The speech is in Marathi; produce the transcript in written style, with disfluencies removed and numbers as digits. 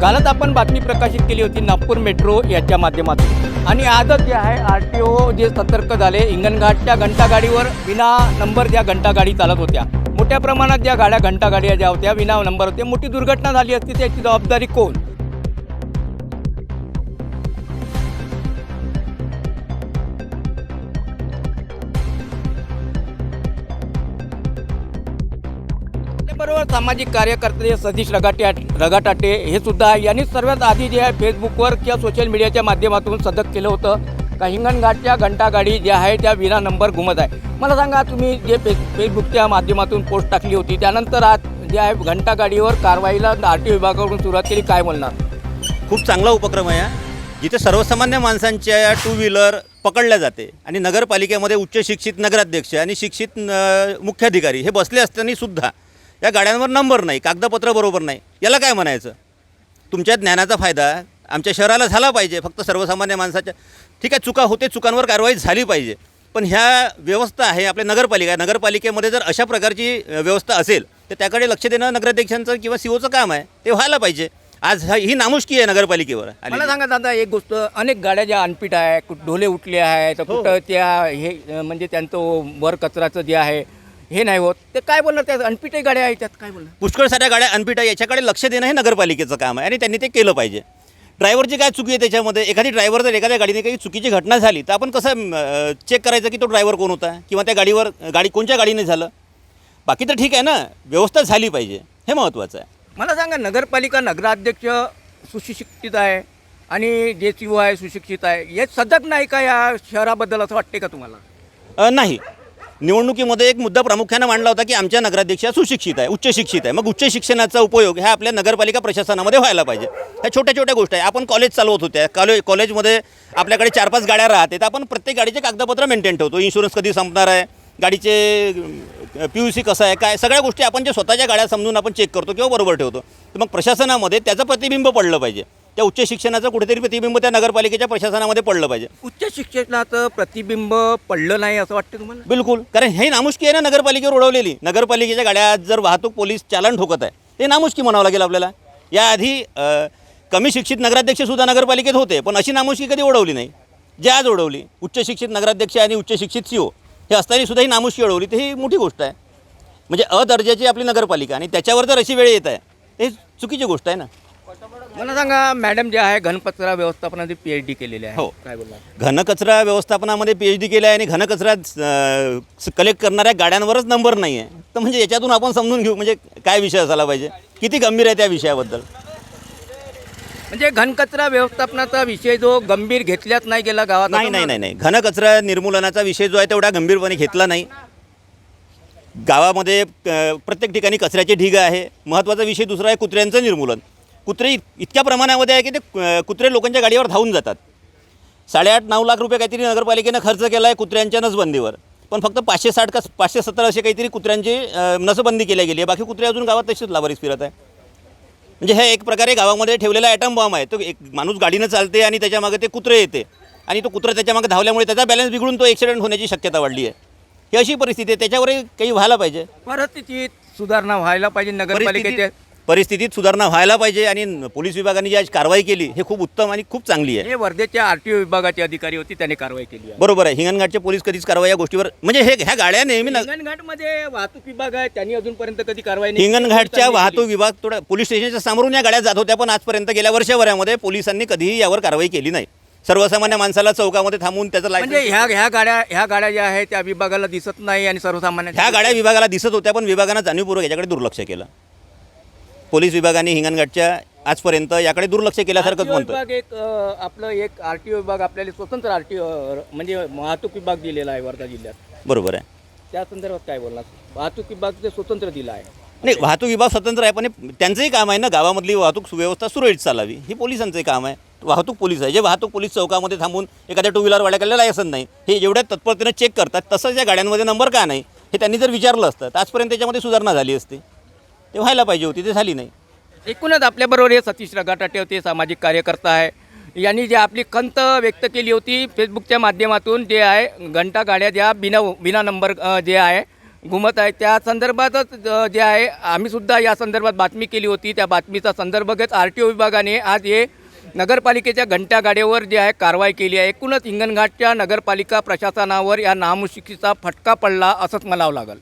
कालच आपण बातमी प्रकाशित केली होती नागपूर मेट्रो याच्या माध्यमातून आणि आजच जे आहे RTO जे सतर्क झाले, हिंगणघाटच्या घंटागाडीवर विना नंबर ज्या घंटागाडी चालत होत्या, मोठ्या प्रमाणात ज्या गाड्या घंटागाड्या ज्या होत्या विना नंबर होत्या, मोठी दुर्घटना झाली असती त्याची जबाबदारी कोण? बरोबर सामाजिक कार्यकर्ते सतीश रगाटाटे हे सुद्धा यांनी सर्वात आधी जे आहे फेसबुकवर किंवा सोशल मीडियाच्या माध्यमातून सदक केलं होतं का हिंगणघाटच्या घंटागाडी ज्या आहे त्या विना नंबर घुमत आहे. मला सांगा, तुम्ही जे फेसबुकच्या माध्यमातून पोस्ट टाकली होती त्यानंतर आज जे आहे घंटागाडीवर कारवाईला RTO विभागाकडून सुरुवात केली, काय बोलणार? खूप चांगला उपक्रम आहे. जिथे सर्वसामान्य माणसांच्या टू व्हीलर पकडल्या जाते आणि नगरपालिकेमध्ये उच्च शिक्षित नगराध्यक्ष आणि शिक्षित मुख्याधिकारी हे बसले असताना सुद्धा या गाड्यांवर नंबर नाही, कागदपत्र बरोबर नाही, याला काय म्हणायचं? तुमच्या ज्ञानाचा फायदा आमच्या शहराला झाला पाहिजे. फक्त सर्वसामान्य माणसाच्या ठीक आहे, चुका होते, चुकांवर कारवाई झाली पाहिजे. पण ह्या व्यवस्था आहे आपल्या नगरपालिकेमध्ये जर अशा प्रकारची व्यवस्था असेल तर त्याकडे लक्ष देणं नगराध्यक्षांचं किंवा COचं काम आहे, ते व्हायला पाहिजे. आज ही नामुष्की आहे नगरपालिकेवर. मला सांगा दादा, एक गोष्ट, अनेक गाड्या ज्या अनफिट आहे, ढोले उठले आहेत, कुठं त्या हे म्हणजे त्यांचं वर कचराचं जे आहे हे नाही होत, ते काय बोलणार? त्या अनफिट गाड्या आहेत, त्यात काय बोलणार? पुष्कळ साऱ्या गाड्या अनफिट आहे, याच्याकडे लक्ष देणं हे नगरपालिकेचं काम आहे आणि त्यांनी ते केलं पाहिजे. ड्रायव्हरची काय चुकी आहे त्याच्यामध्ये? एखादी ड्रायव्हर जर एखाद्या गाडीने काही चुकीची घटना झाली तर आपण कसं चेक करायचं की तो ड्रायव्हर कोण होता किंवा त्या गाडी कोणत्या गाडीने झालं? बाकी तर ठीक आहे ना, व्यवस्था झाली पाहिजे, हे महत्त्वाचं आहे. मला सांगा, नगरपालिका नगराध्यक्ष सुशिक्षित आहे आणि जे CO आहे सुशिक्षित आहे, हे सजग नाही का या शहराबद्दल, असं वाटते का तुम्हाला? नाही. निवडणुकीमध्ये एक मुद्दा प्रामुख्याने मांडला होता की आमच्या नगराध्यक्ष सुशिक्षित आहे, उच्च शिक्षित आहे. मग उच्च शिक्षणाचा उपयोग ह्या आपल्या नगरपालिका प्रशासनामध्ये व्हायला पाहिजे. ह्या छोट्या छोट्या गोष्टी आहे. आपण कॉलेज चालवत होत्या, कॉलेजमध्ये आपल्याकडे 4-5 गाड्या राहते, तर आपण प्रत्येक गाडीचे कागदपत्र मेंटेन ठेवतो. इन्शुरन्स कधी संपणार आहे, गाडीचे PUC कसं आहे, काय, सगळ्या गोष्टी आपण जे स्वतःच्या गाड्या समजून आपण चेक करतो किंवा बरोबर ठेवतो. तर मग प्रशासनामध्ये त्याचं प्रतिबिंब पडलं पाहिजे. त्या उच्च शिक्षणाचं कुठेतरी प्रतिबिंब त्या नगरपालिकेच्या प्रशासनामध्ये पडलं पाहिजे. उच्च शिक्षणाचं प्रतिबिंब पडलं नाही असं वाटतं तुम्हाला? बिलकुल. कारण हे नामुष्की आहे ना नगरपालिकेवर उडवलेली. नगरपालिकेच्या गाड्या जर वाहतूक पोलीस चालन ठोकत आहे, ते नामुष्की म्हणावं लागेल आपल्याला. याआधी कमी शिक्षित नगराध्यक्षसुद्धा नगरपालिकेत होते, पण अशी नामुष्की कधी उडवली नाही जे आज उडवली. उच्च शिक्षित नगराध्यक्ष आणि उच्च शिक्षित CO हे असताना सुद्धा ही नामुष्की उडवली, तर ही मोठी गोष्ट आहे. म्हणजे दर्जाची आपली नगरपालिका आणि त्याच्यावर जर अशी वेळ येत आहे, हे चुकीची गोष्ट आहे ना. मला सांगा, मॅडम जे आहे घनकचरा व्यवस्थापनाची PhD केलेली आहे, हो, काय बोलणार? घनकचरा व्यवस्थापनामध्ये PhD केलं आहे आणि घनकचरा कलेक्ट करणाऱ्या गाड्यांवरच नंबर नाही आहे, तर म्हणजे याच्यातून आपण समजून घेऊ म्हणजे काय विषय असायला पाहिजे, किती गंभीर आहे त्या विषयाबद्दल. म्हणजे घनकचरा व्यवस्थापनाचा विषय जो गंभीर घेतल्याच नाही गेला गावात. नाही, घनकचरा निर्मूलनाचा विषय जो आहे तेवढा गंभीरपणे घेतला नाही. गावामध्ये प्रत्येक ठिकाणी कचऱ्याचे ढीग आहे. महत्त्वाचा विषय दुसरा आहे कुत्र्यांचं निर्मूलन. कुत्रे इतक्या प्रमाणामध्ये आहे की ते कुत्रे लोकांच्या गाडीवर धावून जातात. 8.5-9 लाख रुपये काहीतरी नगरपालिकेनं खर्च केला आहे कुत्र्यांच्या नसबंदीवर, पण फक्त 560 का 570 असे काहीतरी कुत्र्यांची नसबंदी केली गेली आहे. बाकी कुत्रे अजून गावात तसेच लावारीस फिरत आहे. म्हणजे हे एक प्रकारे गावामध्ये ठेवलेला ॲटम बॉम्ब आहे. तो एक माणूस गाडीनं चालते आणि त्याच्यामागे ते कुत्रे येते आणि तो कुत्रा त्याच्यामागे धावल्यामुळे त्याचा बॅलन्स बिघडून तो ॲक्सिडेंट होण्याची शक्यता वाढली आहे. ही अशी परिस्थिती आहे, त्याच्यावरही काही व्हायला पाहिजे. परिस्थितीत सुधारणा व्हायला पाहिजे नगरपालिकेच्या. परिस्थितीत सुधारणा व्हायला पाहिजे आणि पोलीस विभागाने जी आज कारवाई केली हे खूप उत्तम आणि खूप चांगली आहे. हे वर्धेच्या RTO विभागाचे अधिकारी होते, त्यांनी कारवाई केली आहे. बरोबर आहे. हिंगणघाटचे पोलीस कधीच कारवाई या गोष्टीवर म्हणजे ह्या गाड्या नेहमी हिंगणघाटमध्ये वाहतूक विभाग आहे, त्यांनी अजूनपर्यंत कधी कारवाई नाही. हिंगणघाटच्या वाहतूक विभाग थोडा पोलीस स्टेशनच्या समोरून या गाड्या जात होत्या, पण आजपर्यंत गेल्या वर्षभरामध्ये पोलिसांनी कधीही यावर कारवाई केली नाही. सर्वसामान्य माणसाला चौकामध्ये थांबवून त्याचं म्हणजे ह्या गाड्या ज्या आहेत त्या विभागाला दिसत नाही आणि सर्वसामान्य ह्या गाड्या विभागाला दिसत होत्या, पण विभागानं जाणीवपूर्वक याच्याकडे दुर्लक्ष केलं. पोलीस विभागाने हिंगणघाटच्या आजपर्यंत याकडे दुर्लक्ष केल्यासारखंच म्हणतो. आपलं एक RTO विभाग आपल्याला स्वतंत्र RTO म्हणजे वाहतूक विभाग दिलेला आहे वर्धा जिल्ह्यात. बरोबर आहे. त्या संदर्भात काय बोलणार? वाहतूक विभाग ते स्वतंत्र दिला आहे. नाही, वाहतूक विभाग स्वतंत्र आहे, पण त्यांचंही काम आहे ना गावामधली वाहतूक सुव्यवस्था सुरळीत चालावी, ही पोलिसांचंही काम आहे. वाहतूक पोलीस आहे, जे वाहतूक पोलीस चौकामध्ये थांबून एखाद्या टू व्हीलरवाल्याकडे लायसन नाही हे जेवढ्या तत्परतेनं चेक करतात, तसंच या गाड्यांमध्ये नंबर का नाही हे त्यांनी जर विचारलं असतं तर आजपर्यंत त्याच्यामध्ये सुधारणा झाली असती. ते व्हायला पाहिजे होती, ते झाली नाही. एकूणच आपल्याबरोबर हे सतीश रगाटाटे होते, सामाजिक कार्यकर्ता आहे. यांनी जे आपली खंत व्यक्त केली होती फेसबुकच्या माध्यमातून, जे आहे घंटा गाड्या ज्या बिना नंबर जे आहे घुमत आहे. त्या संदर्भातच जे आहे आम्हीसुद्धा या संदर्भात बातमी केली होती. त्या बातमीचा संदर्भ घेत RTO विभागाने आज हे नगरपालिकेच्या घंटागाड्यावर जे आहे कारवाई केली आहे. एकूणच हिंगणघाटच्या नगरपालिका प्रशासनावर या नामुष्कीचा फटका पडला असंच म्हणावं लागेल.